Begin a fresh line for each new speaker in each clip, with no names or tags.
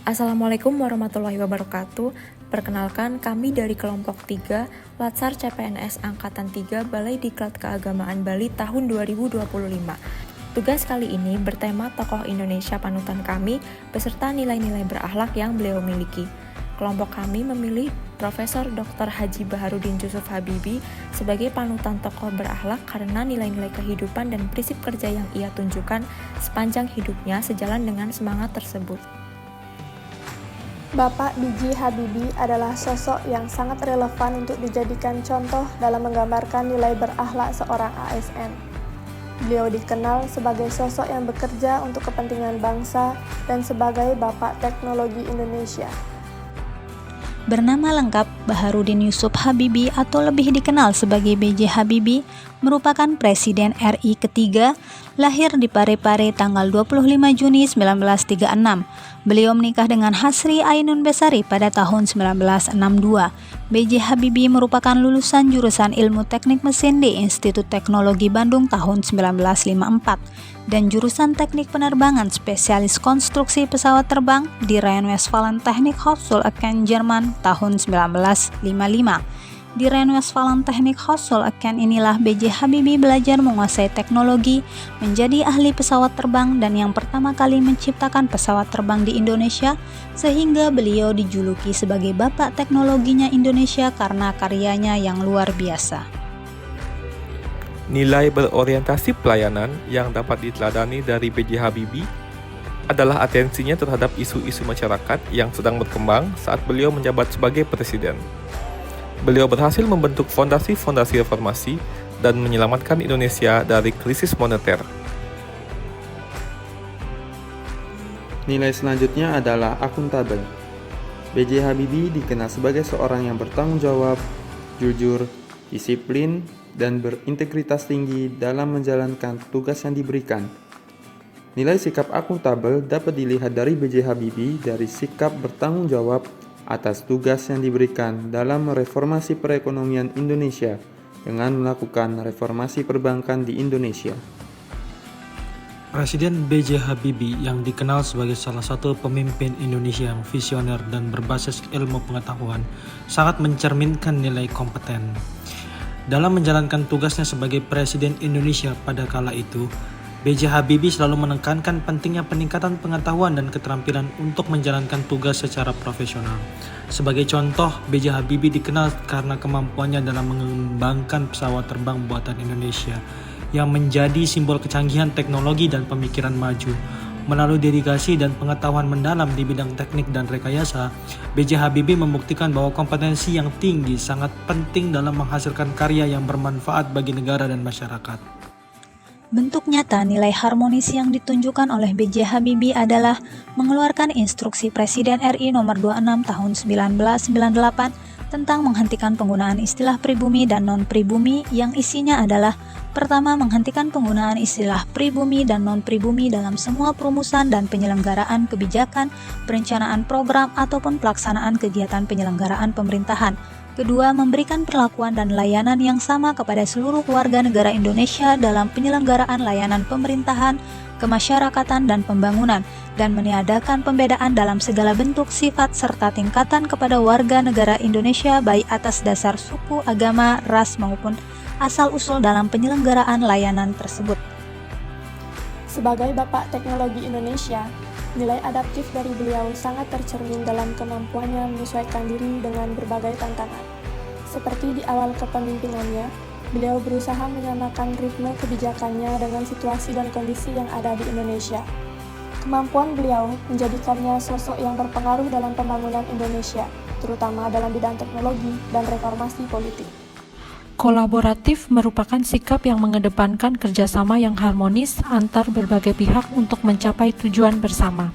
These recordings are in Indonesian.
Assalamualaikum warahmatullahi wabarakatuh. Perkenalkan, kami dari kelompok 3, Latsar CPNS Angkatan 3, Balai Diklat Keagamaan Bali tahun 2025. Tugas kali ini bertema tokoh Indonesia panutan kami, beserta nilai-nilai berakhlak yang beliau miliki. Kelompok kami memilih Profesor Dr. Haji Baharudin Yusuf Habibie sebagai panutan tokoh berakhlak karena nilai-nilai kehidupan dan prinsip kerja yang ia tunjukkan sepanjang hidupnya sejalan dengan semangat tersebut.
Bapak B.J. Habibie adalah sosok yang sangat relevan untuk dijadikan contoh dalam menggambarkan nilai berakhlak seorang ASN. Beliau dikenal sebagai sosok yang bekerja untuk kepentingan bangsa dan sebagai Bapak Teknologi Indonesia.
Bernama lengkap Baharudin Yusuf Habibie atau lebih dikenal sebagai B.J. Habibie, merupakan Presiden RI ketiga, lahir di Parepare tanggal 25 Juni 1936. Beliau menikah dengan Hasri Ainun Besari pada tahun 1962. B.J. Habibie merupakan lulusan jurusan Ilmu Teknik Mesin di Institut Teknologi Bandung tahun 1954 dan jurusan Teknik Penerbangan spesialis konstruksi pesawat terbang di Rheinland-Westfalen Technik Hochschule Aachen, Jerman tahun 1955. Di Rheinland-Westfalen Technik Hochschule Aachen inilah B.J. Habibie belajar menguasai teknologi, menjadi ahli pesawat terbang dan yang pertama kali menciptakan pesawat terbang di Indonesia, sehingga beliau dijuluki sebagai Bapak Teknologinya Indonesia karena karyanya yang luar biasa.
Nilai berorientasi pelayanan yang dapat diteladani dari B.J. Habibie adalah atensinya terhadap isu-isu masyarakat yang sedang berkembang saat beliau menjabat sebagai presiden. Beliau berhasil membentuk fondasi-fondasi reformasi dan menyelamatkan Indonesia dari krisis moneter.
Nilai selanjutnya adalah akuntabel. B.J. Habibie dikenal sebagai seorang yang bertanggung jawab, jujur, disiplin, dan berintegritas tinggi dalam menjalankan tugas yang diberikan. Nilai sikap akuntabel dapat dilihat dari B.J. Habibie dari sikap bertanggung jawab atas tugas yang diberikan dalam mereformasi perekonomian Indonesia dengan melakukan reformasi perbankan di Indonesia.
Presiden B.J. Habibie yang dikenal sebagai salah satu pemimpin Indonesia yang visioner dan berbasis ilmu pengetahuan sangat mencerminkan nilai kompeten. Dalam menjalankan tugasnya sebagai Presiden Indonesia pada kala itu, B.J. Habibie selalu menekankan pentingnya peningkatan pengetahuan dan keterampilan untuk menjalankan tugas secara profesional. Sebagai contoh, B.J. Habibie dikenal karena kemampuannya dalam mengembangkan pesawat terbang buatan Indonesia yang menjadi simbol kecanggihan teknologi dan pemikiran maju. Melalui dedikasi dan pengetahuan mendalam di bidang teknik dan rekayasa, B.J. Habibie membuktikan bahwa kompetensi yang tinggi sangat penting dalam menghasilkan karya yang bermanfaat bagi negara dan masyarakat.
Bentuk nyata nilai harmonis yang ditunjukkan oleh B.J. Habibie adalah mengeluarkan Instruksi Presiden RI Nomor 26 Tahun 1998 tentang menghentikan penggunaan istilah pribumi dan non-pribumi yang isinya adalah: pertama, menghentikan penggunaan istilah pribumi dan non-pribumi dalam semua perumusan dan penyelenggaraan kebijakan, perencanaan program, ataupun pelaksanaan kegiatan penyelenggaraan pemerintahan. Kedua, memberikan perlakuan dan layanan yang sama kepada seluruh warga negara Indonesia dalam penyelenggaraan layanan pemerintahan, kemasyarakatan, dan pembangunan, dan meniadakan pembedaan dalam segala bentuk, sifat, serta tingkatan kepada warga negara Indonesia baik atas dasar suku, agama, ras, maupun asal-usul dalam penyelenggaraan layanan tersebut.
Sebagai Bapak Teknologi Indonesia, nilai adaptif dari beliau sangat tercermin dalam kemampuannya menyesuaikan diri dengan berbagai tantangan. Seperti di awal kepemimpinannya, beliau berusaha menyamakan ritme kebijakannya dengan situasi dan kondisi yang ada di Indonesia. Kemampuan beliau menjadikannya sosok yang berpengaruh dalam pembangunan Indonesia, terutama dalam bidang teknologi dan reformasi politik.
Kolaboratif merupakan sikap yang mengedepankan kerjasama yang harmonis antar berbagai pihak untuk mencapai tujuan bersama.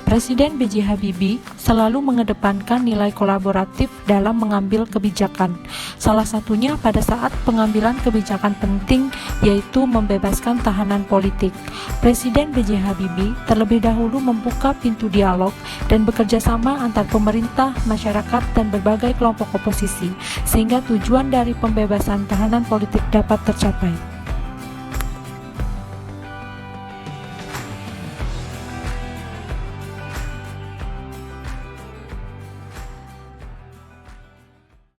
Presiden B.J. Habibie selalu mengedepankan nilai kolaboratif dalam mengambil kebijakan. Salah satunya pada saat pengambilan kebijakan penting, yaitu membebaskan tahanan politik. Presiden B.J. Habibie terlebih dahulu membuka pintu dialog dan bekerja sama antar pemerintah, masyarakat, dan berbagai kelompok oposisi, sehingga tujuan dari pembebasan tahanan politik dapat tercapai.